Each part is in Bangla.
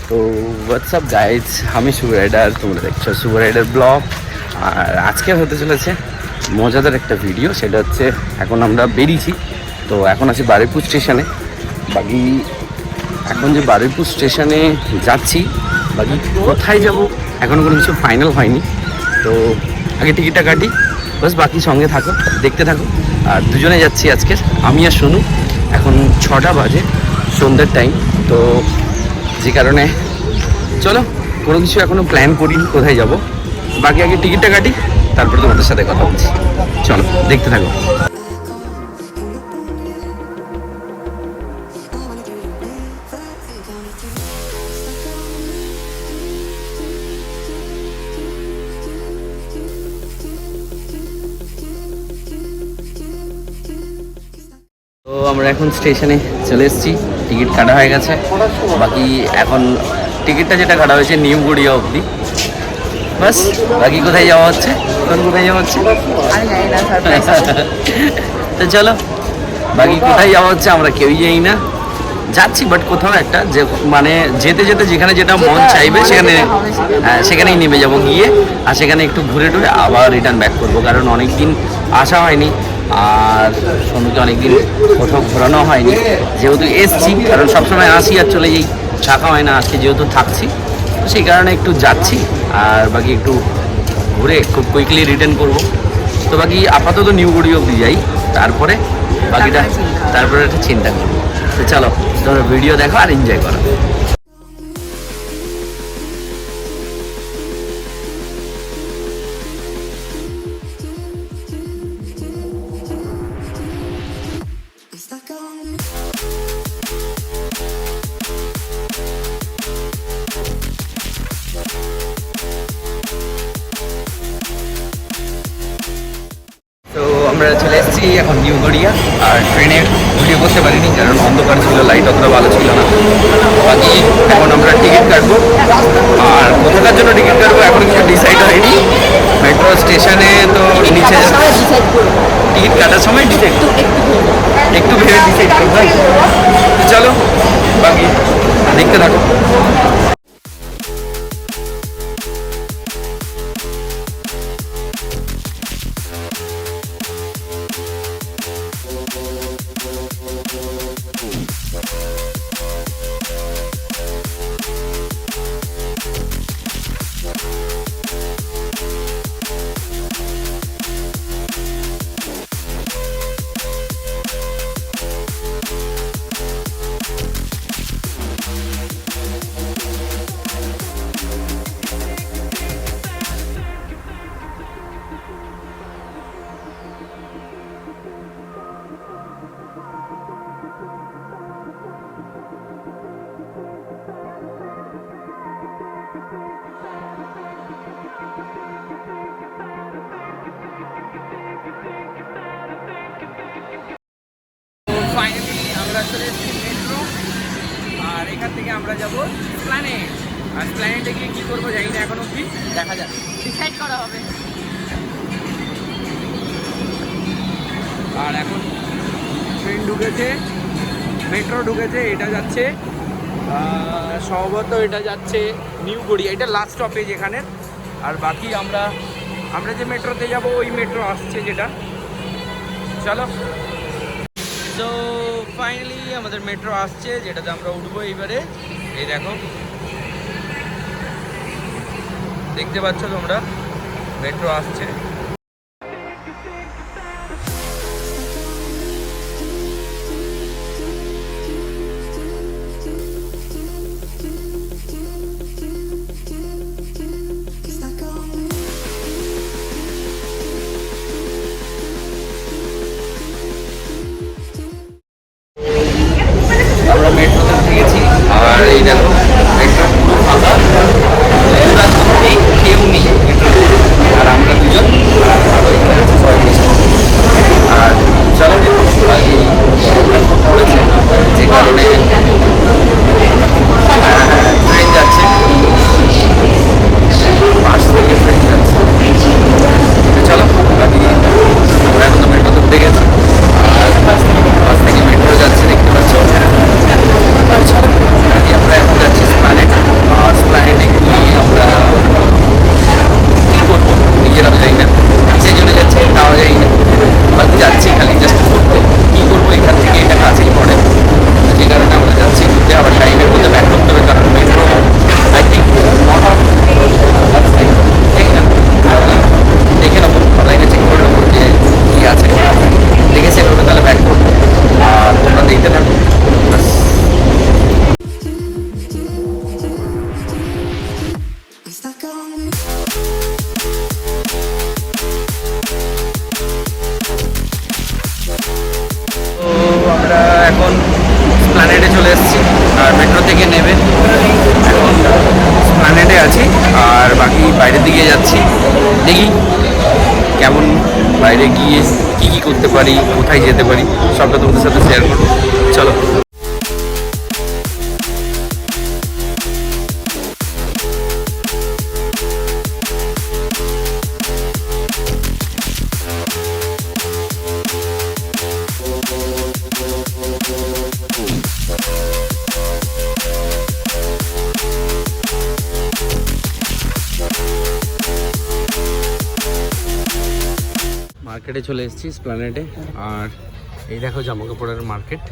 তো হোয়াটসঅ্যাপ গাইজ, আমি শুভ রাইডার, তোমরা দেখছো শুভ রাইডার ব্লগ। আর আজকে হতে চলেছে মজাদার একটা ভিডিও। সেটা হচ্ছে এখন আমরা বেরিয়েছি, তো এখন আছি বারুইপুর স্টেশনে। বাকি এখন যে বারুইপুর স্টেশনে যাচ্ছি, বাকি কোথায় যাব এখনও কোনো কিছু ফাইনাল হয়নি। তো আগে টিকিটটা কাটি, বাস বাকি সঙ্গে থাকো, দেখতে থাকো। আর দুজনে যাচ্ছি আজকে, আমি আর সোনু। এখন 6টা বাজে, সন্ধ্যের টাইম। তো যে কারণে চলো, কোনো কিছু এখনও প্ল্যান করিনি কোথায় যাব। বাকি আগে টিকিটটা কাটি, তারপরে তোমাদের সাথে কথা বলছি। চলো দেখতে থাকো। তো আমরা এখন স্টেশনে চলে এসেছি, টিকিট কাটা হয়ে গেছে। বাকি এখন টিকিটটা যেটা কাটা হয়েছে নিউ গড়িয়া অবধি, বাস। বাকি কোথায় যাওয়া হচ্ছে, কোথায় যাওয়া হচ্ছে তো চলো, বাকি কোথায় যাওয়া হচ্ছে আমরা কেউই জানি না। যাচ্ছি বাট কোথাও একটা, যে মানে যেতে যেতে যেখানে যেটা মন চাইবে সেখানেই নেমে যাব গিয়ে। আর সেখানে একটু ঘুরে টুরে আবার রিটার্ন ব্যাক করবো, কারণ অনেক দিন আসা হয়নি। আর সোনুকে অনেকদিন কোথাও ঘোরানো হয়নি, যেহেতু এসছি। কারণ সবসময় আসি আর চলে যাই, থাকা হয় না। আজকে যেহেতু থাকছি, তো সেই কারণে একটু যাচ্ছি। আর বাকি একটু ঘুরে খুব কুইকলি রিটার্ন করব। তো বাকি আপাতত নিউ গড়ি অবধি যাই, তারপরে বাকিটা তারপরে একটা চিন্তা করবো। তো চলো, তোমরা ভিডিও দেখো আর এনজয় করো। তো আমরা চলে এসেছি এখন নিউ গড়িয়া। আর ট্রেনে ভিডিও করতে পারিনি, কারণ অন্ধকার ছিল, লাইট অতটা ভালো ছিল না। বাকি এখন আমরা টিকিট কাটবো। আর কোথাকার জন্য টিকিট কাটবো এখন কিছু ডিসাইড হয়নি। মেট্রো স্টেশনে তো নিচে টিকিট কাটার সময় ডিসাইড, একটু ভেবে ডিসাইড করবো। তো চলো, বাকি দেখতে থাকো। ফাইনালি আমরা চলে এসেছি মেট্রো। আর এখান থেকে আমরা যাবো প্ল্যানেট। আর প্ল্যানেটে গিয়ে কী করবো জানি না, এখন অবধি দেখা যাবে, ডিসাইড করা হবে। আর এখন ট্রেন ঢুকেছে, মেট্রো ঢুকেছে। এটা যাচ্ছে সম্ভবত এটা যাচ্ছে নিউ গড়িয়া, এটা লাস্ট স্টপেজ এখানে। আর বাকি আমরা যে মেট্রোতে যাব ওই মেট্রো আসছে যেটা। চলো, তো ফাইনালি আমাদের মেট্রো আসছে, যেটাতে আমরা উঠবো এইবারে। এই দেখো, দেখতে পাচ্ছ তোমরা, মেট্রো আসছে। আমরা মেট্রোতে উঠে গেছি। আর এই দেখো, মেট্রো পুরো ফাঁকা, কেউ নেই। আর আমরা দুজন বাইরের দিকে যাচ্ছি, দেখি কেমন বাইরে গিয়ে কি কি করতে পারি, কোথায় যেতে পারি, সবটা তোমাদের সাথে শেয়ার করবো। চলো। মার্কেটে চলে এসেছি, এসপ্ল্যানেডে। আর এই দেখো জামা কাপড়ের মার্কেট।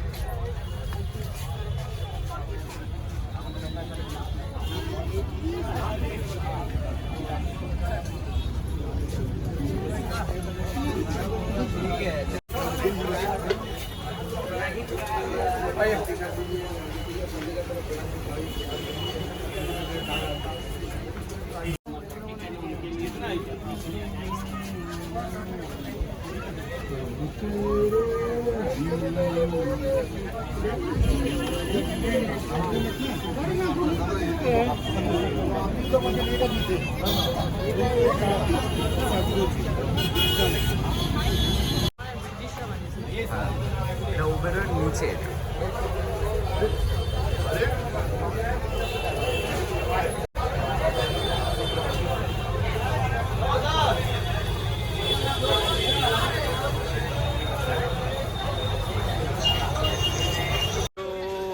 এটা উবেরের নিচে।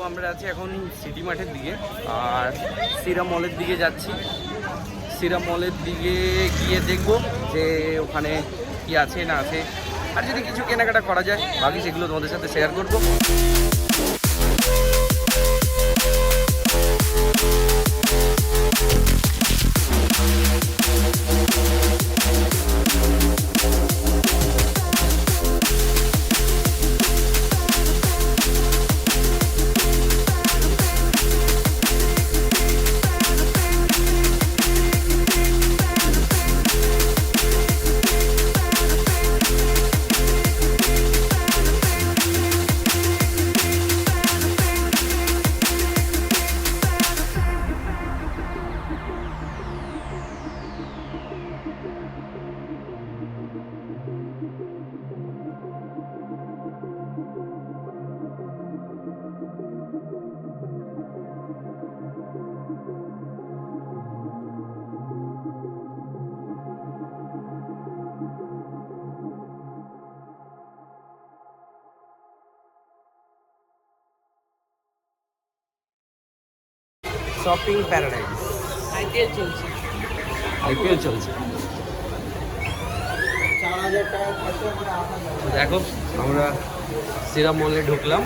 আমরা আছি এখন সিটি মাঠের দিকে, আর সিরা মলের দিকে যাচ্ছি। সিরা মলের দিকে গিয়ে দেখবো যে ওখানে কি আছে না আছে, আর যদি কিছু কেনাকাটা করা যায় বাকি সেগুলো তোমাদের সাথে শেয়ার করবো। Shopping paradise. আইপিএল চলছে। দেখো আমরা সিরা মলে ঢুকলাম,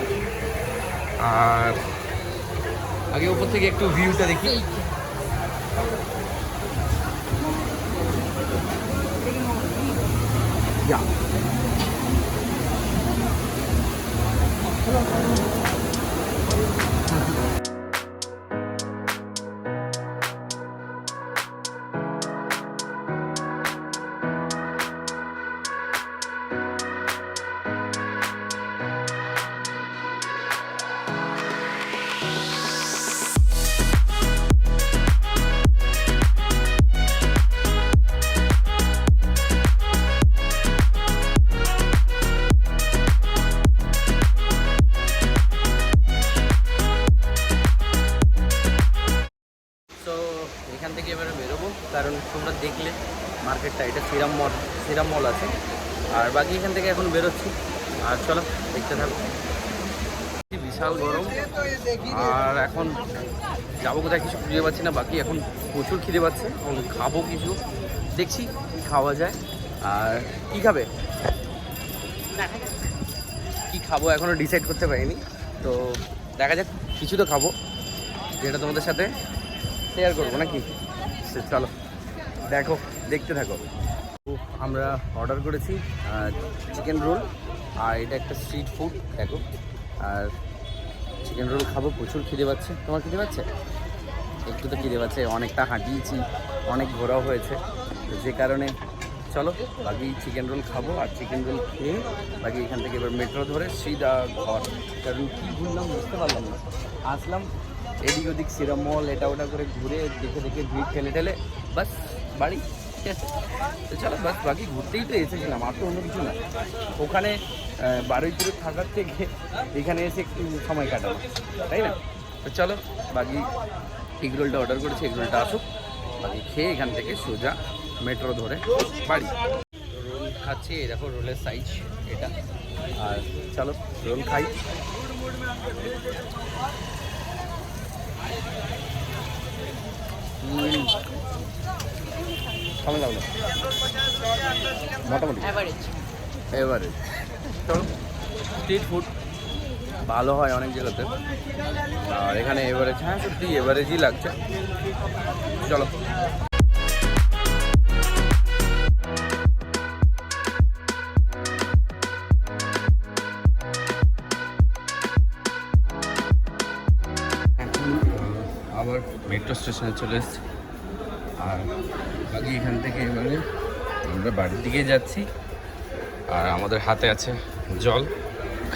আর আগে উপর থেকে একটু ভিউটা দেখি। এখান থেকে এবারে বেরোবো, কারণ তোমরা দেখলে মার্কেটটা, এটা সিরাম মল আছে, আর বাকি এখান থেকে এখন বেরোচ্ছি। আর চলো দেখতে থাকো। বিশাল গরম, আর এখন যাবো কোথায় কিছু খুঁজে পাচ্ছি না। বাকি এখন প্রচুর খিদে পাচ্ছে, এখন খাবো কিছু, দেখছি কি খাওয়া যায়। আর কি খাবে, কি খাবো এখনও ডিসাইড করতে পারিনি, তো দেখা যাক। কিছু তো খাবো যেটা তোমাদের সাথে শেয়ার করবো নাকি। চলো দেখো, দেখতে থাকো। আমরা অর্ডার করেছি চিকেন রোল, আর এটা একটা স্ট্রিট ফুড দেখো। আর চিকেন রোল খাবো, প্রচুর খিদে পাচ্ছে। তোমার খিদে পাচ্ছে? একটু তো খিদে পাচ্ছে, অনেকটা হাঁটিয়েছি, অনেক ঘোরাও হয়েছে, যে কারণে চলো বাকি চিকেন রোল খাবো। আর চিকেন রোল খেয়ে বাকি এখান থেকে এবার মেট্রো ধরে সিধা ঘর। কারণ কী ঘুরলাম বুঝতে পারলাম না, আসলাম এদিক ওদিক সিরা মল এটা ওটা করে ঘুরে দেখে দেখে ভিড় ঠেলে ঠেলে বাস বাড়ি। ঠিক আছে, তো চলো বাস, বাকি ঘুরতেই তো এসেছিলাম, আর তো অন্য কিছু না। ওখানে বারুইপুরে থাকার থেকে এখানে এসে একটু সময় কাটাবো, তাই না? তো চলো বাকি এগরোলটা অর্ডার করেছি, এগরোলটা আসুক, বাকি খেয়ে এখান থেকে সোজা মেট্রো ধরে বাড়ি। রোল খাচ্ছি, এই দেখো রোলের সাইজ এটা। আর চলো রোল খাই। কেমন লাগলো? মোটামুটি এভারেজ। চলো, স্ট্রিট ফুড ভালো হয় অনেক জায়গাতে, আর এখানে এভারেজ, হ্যাঁ সত্যি এভারেজই লাগছে। চলো এখন আবার মেট্রো স্টেশনে চলে এসেছি, আর বাকি এখান থেকে এবারে আমরা বাড়ির দিকে যাচ্ছি। আর আমাদের হাতে আছে জল।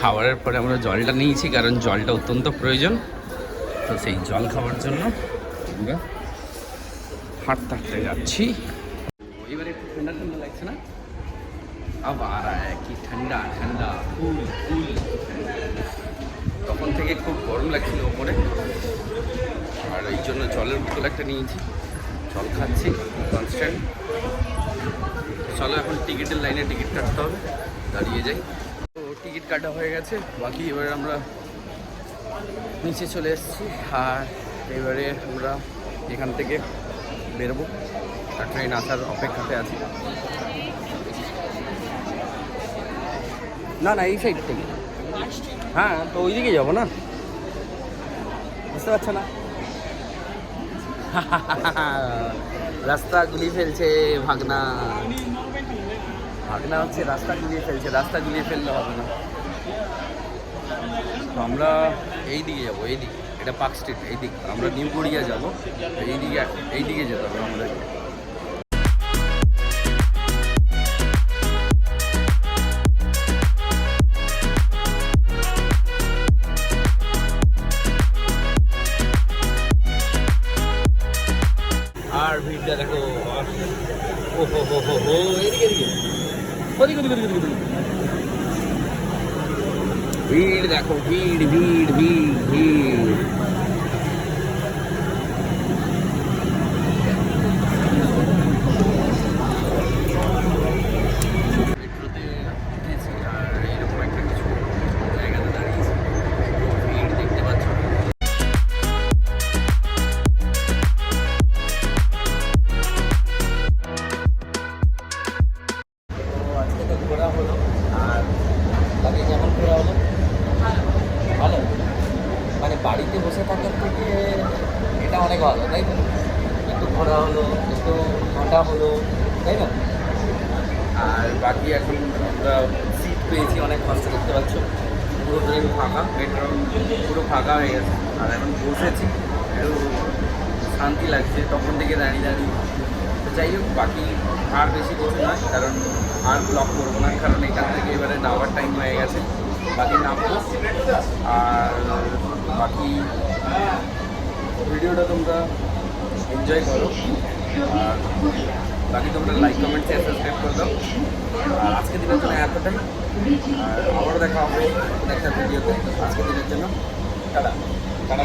খাবারের পরে আমরা জলটা নিয়েছি, কারণ জলটা অত্যন্ত প্রয়োজন। তো সেই জল খাওয়ার জন্য আমরা হাঁটতে হাঁটতে যাচ্ছি। এবারে একটু ঠান্ডা ঠান্ডা লাগছে না? আবার কি ঠান্ডা ঠান্ডা, কুল কুল। তখন থেকে খুব গরম লাগছিল ওপরে, আর এই জন্য জলের বোতল একটা নিয়েছি, জল খাচ্ছি কনস্ট্যান্ট। চলো এখন টিকিটের লাইনে টিকিট কাটতে হবে, দাঁড়িয়ে যাই। তো টিকিট কাটা হয়ে গেছে, বাকি এবারে আমরা নিচে চলে এসেছি। আর এবারে আমরা এখান থেকে বেরোবো, আর ট্রেন আসার অপেক্ষাতে আছি। না না, এই সাইড থেকে, হ্যাঁ তো ওই দিকে যাবো না, বুঝতে পারছো না? রাস্তা গুলিয়ে ফেলছে ভাগনা, ভাগনা হচ্ছে রাস্তা গুলিয়ে ফেলছে, রাস্তা গুলিয়ে ফেললে হবে না। তো আমরা এই দিকে যাবো, এই দিকে, এটা পার্ক স্ট্রিট, এই দিক আমরা নিউ গড়িয়া যাবো, এই দিকে যেতে হবে আমাদের। আর ভিড়টা দেখো, ও হো হো হো হো, এদিকে এদিকে ওদিকে ওদিকে ওদিকে ওদিকে, ভিড় দেখো, ভিড় ভিড় ভিড় ভিড়। মেট্রোতে উঠেছি, আর এইরকম একটা কিছু জায়গাতে দাঁড়িয়েছি, ভিড় দেখতে পাচ্ছ। আজকে তো ঘোরা হলো, আর বাকি যেমন ঘোরা হলো ভালো, মানে বাড়িতে বসে থাকার থেকে এটা অনেক ভালো, তাই না? একটু ঘোরা হলো, একটু হাঁটা হলো, তাই না? আর বাকি এখন আমরা সিট পেয়েছি অনেক কষ্ট, দেখতে পাচ্ছ পুরো ট্রেন ফাঁকা, মেট্রো পুরো ফাঁকা হয়ে গেছে। আর এখন বসেছি, একটু শান্তি লাগছে তখন থেকে দাঁড়িয়ে দাঁড়িয়ে। তো যাই হোক, বাকি আর বেশি কিছু নয়, কারণ আর ব্লগ করবো না, কারণ এখান থেকে এবারে নামার টাইম হয়ে গেছে। বাকি নামবো, আর বাকি ভিডিওটা তোমরা এনজয় করো, আর বাকি তোমরা লাইক কমেন্ট শেয়ার সাবস্ক্রাইব করে দাও। আর আজকে দিনের জন্য এতটাই, আর আবারও দেখা হবে একটা ভিডিওতে। আজকে দিনের জন্য টাটা টাটা।